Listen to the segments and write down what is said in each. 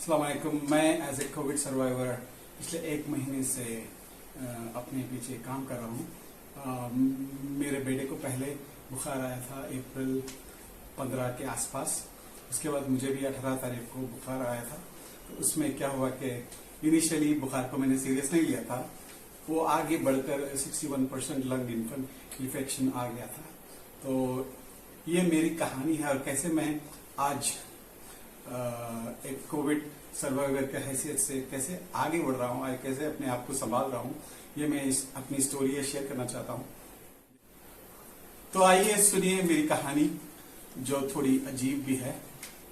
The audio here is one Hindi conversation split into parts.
अस्सलाम वालेकुम। मैं एज ए कोविड सर्वाइवर पिछले 1 महीने से अपने पीछे काम कर रहा हूँ। मेरे बेटे को पहले बुखार आया था अप्रैल 15 के आसपास। उसके बाद मुझे भी 18 तारीख को बुखार आया था। तो उसमें क्या हुआ कि इनिशियली बुखार को मैंने सीरियस नहीं लिया था, वो आगे बढ़कर 61% लंग इन्फेक्शन आ गया था। तो ये मेरी कहानी है और कैसे मैं आज एक कोविड सर्वाइवर के हैसियत से कैसे आगे बढ़ रहा हूँ और कैसे अपने आप को संभाल रहा हूँ, ये मैं अपनी स्टोरी शेयर करना चाहता हूँ। तो आइए सुनिए मेरी कहानी, जो थोड़ी अजीब भी है।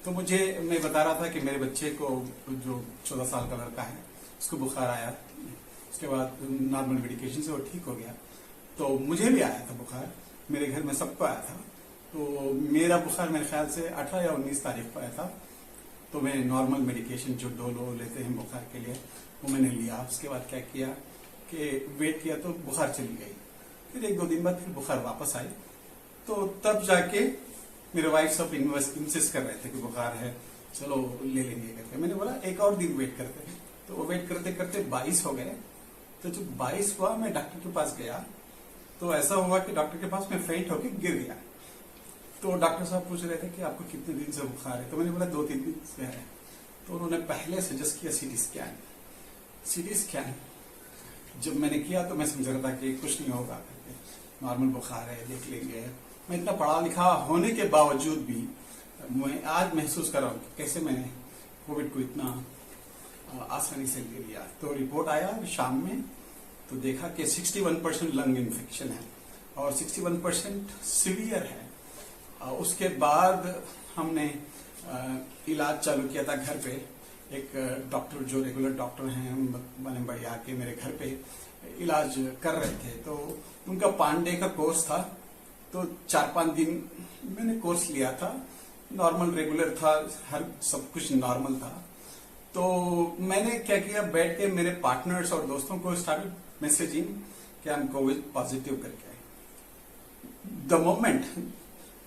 तो मैं बता रहा था कि मेरे बच्चे को, जो 14 साल का लड़का है, उसको बुखार आया। उसके बाद नॉर्मल मेडिकेशन से वो ठीक हो गया। तो मुझे भी आया था बुखार, मेरे घर में सबको आया था। तो मेरा बुखार मेरे ख्याल से 18 या 19 तारीख को आया था। तो मैं नॉर्मल मेडिकेशन जो डोलो लेते हैं बुखार के लिए, वो मैंने लिया। उसके बाद क्या किया कि वेट किया तो बुखार चली गई। फिर 1-2 दिन बाद फिर बुखार वापस आई। तो तब जाके मेरे वाइफ सब इंसिस्ट कर रहे थे कि बुखार है, चलो ले लेंगे करके। मैंने बोला एक और दिन वेट करते हैं। तो वो वेट करते करते 22 हो गए। तो जब 22 हुआ, मैं डॉक्टर के पास गया। तो ऐसा हुआ कि डॉक्टर के पास मैं फेंट होकर गिर गया। तो डॉक्टर साहब पूछ रहे थे कि आपको कितने दिन से बुखार है। तो मैंने बोला 2-3 दिन से है। तो उन्होंने पहले सजेस्ट किया सीटी स्कैन। जब मैंने किया तो मैं समझ रहा था कि कुछ नहीं होगा, नॉर्मल बुखार है, देख लेंगे। मैं इतना पढ़ा लिखा होने के बावजूद भी मैं आज महसूस कर रहा हूँ कि कैसे मैंने कोविड को इतना आसानी से ले लिया। तो रिपोर्ट आया शाम में, तो देखा कि 61% लंग इन्फेक्शन है और 61% सीवियर है। उसके बाद हमने इलाज चालू किया था घर पे। एक डॉक्टर जो रेगुलर डॉक्टर हैं, बने बड़े आके मेरे घर पे इलाज कर रहे थे। तो उनका 5 डे का कोर्स था। तो 4-5 दिन मैंने कोर्स लिया था। नॉर्मल रेगुलर था, हर सब कुछ नॉर्मल था। तो मैंने क्या किया, बैठ के मेरे पार्टनर्स और दोस्तों को स्टार्ट मैसेजिंग कि आई एम कोविड पॉजिटिव करके। द मोमेंट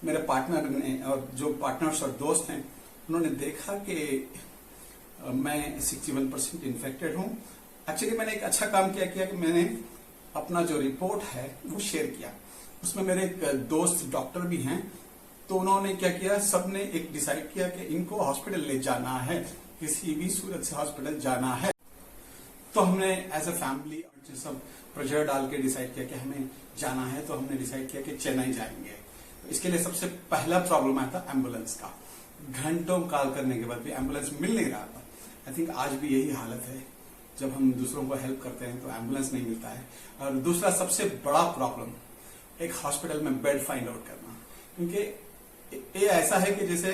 मेरे पार्टनर ने और जो पार्टनर्स और दोस्त हैं, उन्होंने देखा कि मैं 61% इन्फेक्टेड हूं। एक्चुअली मैंने एक अच्छा काम किया कि मैंने अपना जो रिपोर्ट है वो शेयर किया। उसमें मेरे एक दोस्त डॉक्टर भी हैं। तो उन्होंने क्या किया, सबने एक डिसाइड किया कि इनको हॉस्पिटल ले जाना है, किसी भी सूरत से हॉस्पिटल जाना है। तो हमने एज ए फैमिली सब प्रेशर डाल के डिसाइड किया कि हमें जाना है। तो हमने डिसाइड किया कि चेन्नई जाएंगे। इसके लिए सबसे पहला प्रॉब्लम आया था एम्बुलेंस का। घंटों कॉल करने के बाद भी एम्बुलेंस मिल नहीं रहा था। आई थिंक आज भी यही हालत है, जब हम दूसरों को हेल्प करते हैं तो एम्बुलेंस नहीं मिलता है। और दूसरा सबसे बड़ा प्रॉब्लम, एक हॉस्पिटल में बेड फाइंड आउट करना। क्योंकि ये ऐसा है कि जैसे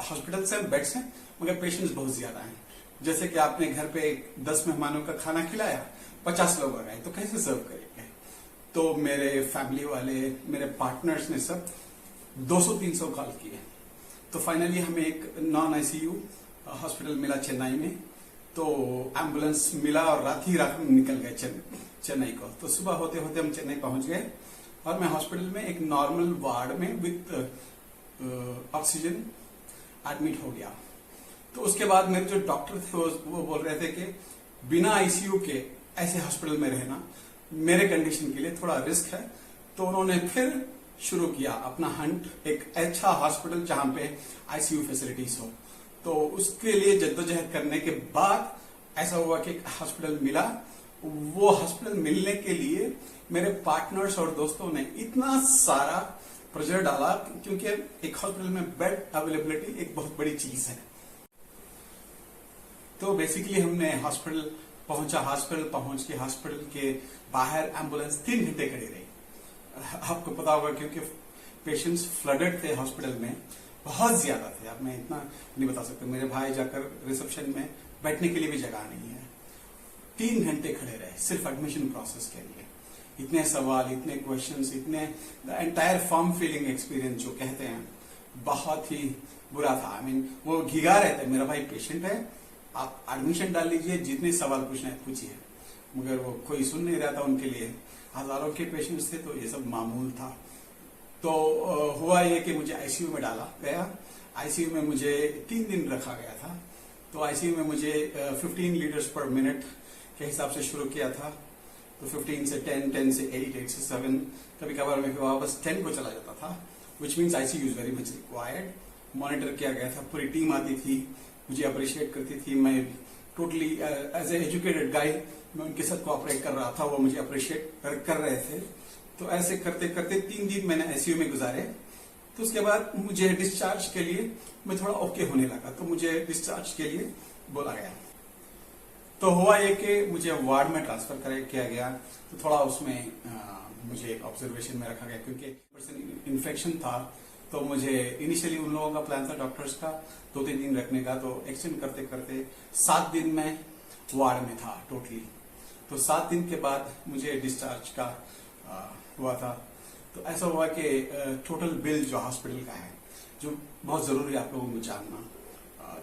हॉस्पिटल से बेड्स हैं मगर पेशेंट्स बहुत ज्यादा हैं। जैसे कि आपने घर पे 10 मेहमानों का खाना खिलाया, 50 लोग आ गए, तो कैसे सर्व करेंगे। तो मेरे फैमिली वाले, मेरे पार्टनर्स ने सब 200-300 कॉल किए। तो फाइनली हमें एक नॉन आईसीयू हॉस्पिटल मिला चेन्नई में। तो एम्बुलेंस मिला और रात में निकल गए चेन्नई को। तो सुबह होते होते हम चेन्नई पहुंच गए और मैं हॉस्पिटल में एक नॉर्मल वार्ड में विथ ऑक्सीजन एडमिट हो गया। तो उसके बाद मेरे जो डॉक्टर थे वो बोल रहे थे कि बिना आईसीयू के ऐसे हॉस्पिटल में रहना मेरे कंडीशन के लिए थोड़ा रिस्क है। तो उन्होंने फिर शुरू किया अपना हंट, एक अच्छा हॉस्पिटल जहां पे आईसीयू फैसिलिटीज हो। तो उसके लिए जद्दोजहद करने के बाद ऐसा हुआ कि एक हॉस्पिटल मिला। वो हॉस्पिटल मिलने के लिए मेरे पार्टनर्स और दोस्तों ने इतना सारा प्रेशर डाला, क्योंकि एक हॉस्पिटल में बेड अवेलेबिलिटी एक बहुत बड़ी चीज है। तो बेसिकली हमने हॉस्पिटल पहुंच के हॉस्पिटल के बाहर एम्बुलेंस 3 घंटे खड़ी रही। आपको पता होगा क्योंकि पेशेंट्स फ्लडेड थे हॉस्पिटल में, बहुत ज्यादा थे। अब मैं इतना नहीं बता सकता। मेरे भाई जाकर रिसेप्शन में बैठने के लिए भी जगह नहीं है। 3 घंटे खड़े रहे सिर्फ एडमिशन प्रोसेस के लिए। इतने सवाल, इतने क्वेश्चंस, इतने एंटायर फॉर्म फिलिंग एक्सपीरियंस जो कहते हैं, बहुत ही बुरा था। आई मीन वो घिगा रहे थे, मेरा भाई पेशेंट है, आप एडमिशन डाल लीजिए, जितने सवाल पूछना है पूछिए। मगर वो कोई सुन नहीं रहा था। उनके लिए हजारों के पेशेंट्स थे, तो ये सब मामूल था। तो हुआ ये कि मुझे आईसीयू में डाला गया। आईसीयू में मुझे 3 दिन रखा गया था। तो आईसीयू में मुझे 15 लीटर्स पर मिनट के हिसाब से शुरू किया था। तो 15 से 10, 10 से 8, 8 से 7, कभी कभार मैं वापस 10 को चला जाता था, which means ICU is very much required. Monitor किया गया था, पूरी टीम आती थी, मुझे अप्रिशिएट करती थी। मैं टोटली एज ए एजुकेटेड गाय मैं उनके साथ कोऑपरेट कर रहा था, वो मुझे अप्रिशिएट कर रहे थे। तो ऐसे करते करते 3 दिन मैंने आईसीयू में गुजारे। तो उसके बाद मुझे डिस्चार्ज के लिए मैं थोड़ा ओके होने लगा, तो मुझे डिस्चार्ज के लिए बोला गया। तो हुआ ये कि मुझे वार्ड में ट्रांसफर किया गया। तो थोड़ा उसमें मुझे ऑब्जर्वेशन में रखा गया, क्योंकि इन्फेक्शन था। तो मुझे इनिशियली उन लोगों का प्लान था डॉक्टर्स का 2-3 दिन रखने का, तो एक्सटेंड करते करते 7 दिन में वार्ड में था टोटली। तो 7 दिन के बाद मुझे डिस्चार्ज का हुआ था। तो ऐसा हुआ कि टोटल बिल जो हॉस्पिटल का है, जो बहुत जरूरी है आप लोगों को जानना,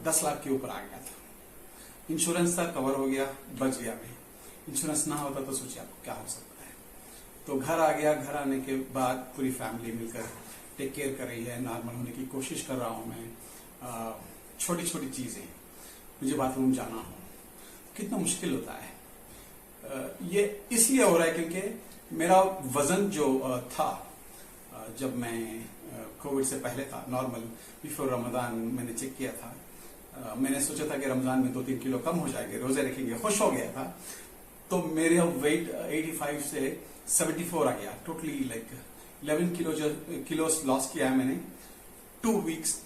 10 लाख के ऊपर आ गया था। इंश्योरेंस था, कवर हो गया, बच गया मैं। इंश्योरेंस ना होता तो सोचिए आपको क्या हो सकता है। तो घर आ गया। घर आने के बाद पूरी फैमिली मिलकर टेक केयर कर रही है, नॉर्मल होने की कोशिश कर रहा हूं मैं। छोटी छोटी चीजें, मुझे बाथरूम जाना हो, कितना मुश्किल होता है। ये इसलिए हो रहा है क्योंकि मेरा वजन जो था, जब मैं कोविड से पहले था नॉर्मल, बिफोर रमजान मैंने चेक किया था। मैंने सोचा था कि रमजान में 2-3 किलो कम हो जाएंगे, रोजे रखेंगे, खुश हो गया था। तो मेरे वेट 85 से 74 आ गया, टोटली लाइक 11 किलो लॉस किया है मैंने 2 वीक्स,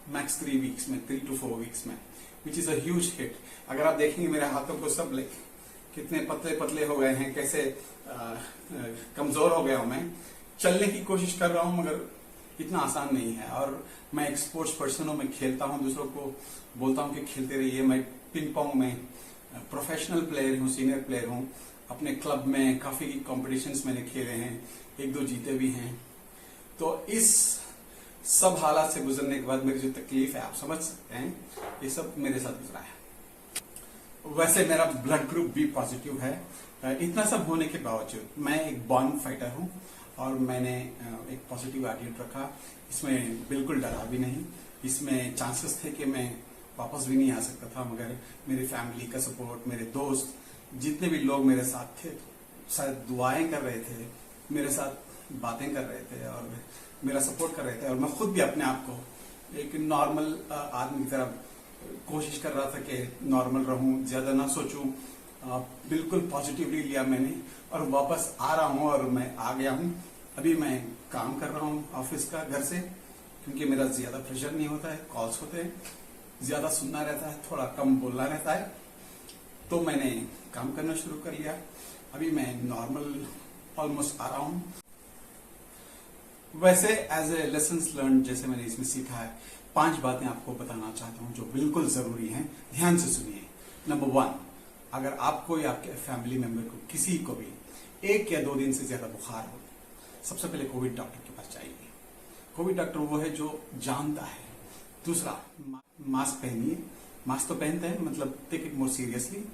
मैक्स 3 वीक्स में, 3 to 4 वीक्स में, which is a huge hit. अगर आप देखेंगे मेरे हाथों को सब लाइक कितने पतले पतले हो गए हैं, कैसे कमजोर हो गया हूं मैं। चलने की कोशिश कर रहा हूं मगर इतना आसान नहीं है। और मैं एक स्पोर्ट्स पर्सन हूं, मैं खेलता हूं, दूसरों को बोलता हूं कि खेलते रहिए। मैं पिंग पोंग में प्रोफेशनल प्लेयर हूं, सीनियर प्लेयर हूं। अपने क्लब में काफी कॉम्पिटिशन्स मैंने खेले हैं, 1-2 जीते भी हैं। तो इस सब हालात से गुजरने के बाद मेरी जो तकलीफ है आप समझ सकते हैं, ये सब मेरे साथ गुजरा है। वैसे मेरा ब्लड ग्रुप भी पॉजिटिव है। इतना सब होने के बावजूद मैं एक बॉर्न फाइटर हूं और मैंने एक पॉजिटिव एटीट्यूड रखा। इसमें बिल्कुल डरा भी नहीं। इसमें चांसेस थे कि मैं वापस भी नहीं आ सकता था, मगर मेरी फैमिली का सपोर्ट, मेरे दोस्त, जितने भी लोग मेरे साथ थे, शायद दुआएं कर रहे थे, मेरे साथ बातें कर रहे थे और मेरा सपोर्ट कर रहे थे। और मैं खुद भी अपने आप को एक नॉर्मल आदमी की तरह कोशिश कर रहा था कि नॉर्मल रहूं, ज्यादा ना सोचूं। बिल्कुल पॉजिटिवली लिया मैंने और वापस आ रहा हूं और मैं आ गया हूं। अभी मैं काम कर रहा हूं ऑफिस का, घर से, क्योंकि मेरा ज्यादा प्रेशर नहीं होता है, कॉल्स होते हैं, ज्यादा सुनना रहता है, थोड़ा कम बोलना रहता है। तो मैंने काम करना शुरू कर लिया। अभी मैं नॉर्मल ऑलमोस्ट आ रहा हूं। वैसे एज ए लेसन्स लर्न जैसे मैंने इसमें सीखा है, 5 बातें आपको बताना चाहता हूं जो बिल्कुल जरूरी हैं, ध्यान से सुनिए। नंबर 1, अगर आपको या आपके फैमिली मेंबर को, किसी को भी 1 या 2 दिन से ज्यादा बुखार हो, सबसे पहले कोविड डॉक्टर के पास जाइए। कोविड डॉक्टर वो है जो जानता है। दूसरा, मास्क पहनिए। मास्क तो पहनते हैं, मतलब टेक इट मोर सीरियसली।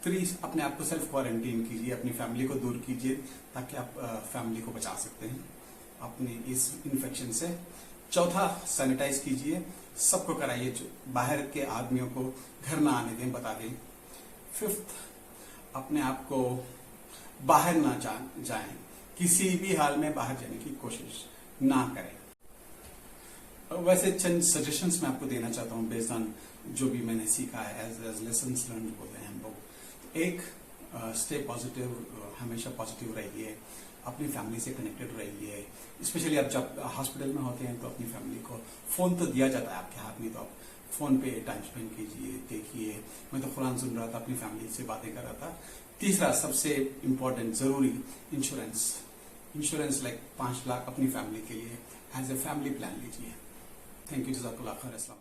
3, अपने आप को सेल्फ क्वारंटीन कीजिए, अपनी फैमिली को दूर कीजिए, ताकि आप फैमिली को बचा सकते हैं अपने इस इन्फेक्शन से। 4, सैनिटाइज कीजिए, सबको कराइए, जो बाहर के आदमियों को घर ना आने दें, बता दें। 5, अपने आप को बाहर ना जाएं, किसी भी हाल में बाहर जाने की कोशिश ना करें। वैसे चंद सजेशंस मैं आपको देना चाहता हूं बेस्ड ऑन जो भी मैंने सीखा है, एज लेसन्स लर्न बोलते हैं हम लोग। 1, स्टे पॉजिटिव, हमेशा पॉजिटिव रहिए, अपनी फैमिली से कनेक्टेड रहिए। स्पेशली आप जब हॉस्पिटल में होते हैं तो अपनी फैमिली को फोन तो दिया जाता है आपके हाथ में, तो आप फोन पे टाइम स्पेंड कीजिए, देखिए। मैं तो कुरान सुन रहा था, अपनी फैमिली से बातें कर रहा था। 3, सबसे इम्पोर्टेंट, जरूरी, इंश्योरेंस लाइक 5 लाख अपनी फैमिली के लिए एज ए फैमिली प्लान लीजिए। थैंक यू, जज़ाकल्लाह खैर। अस्सलाम।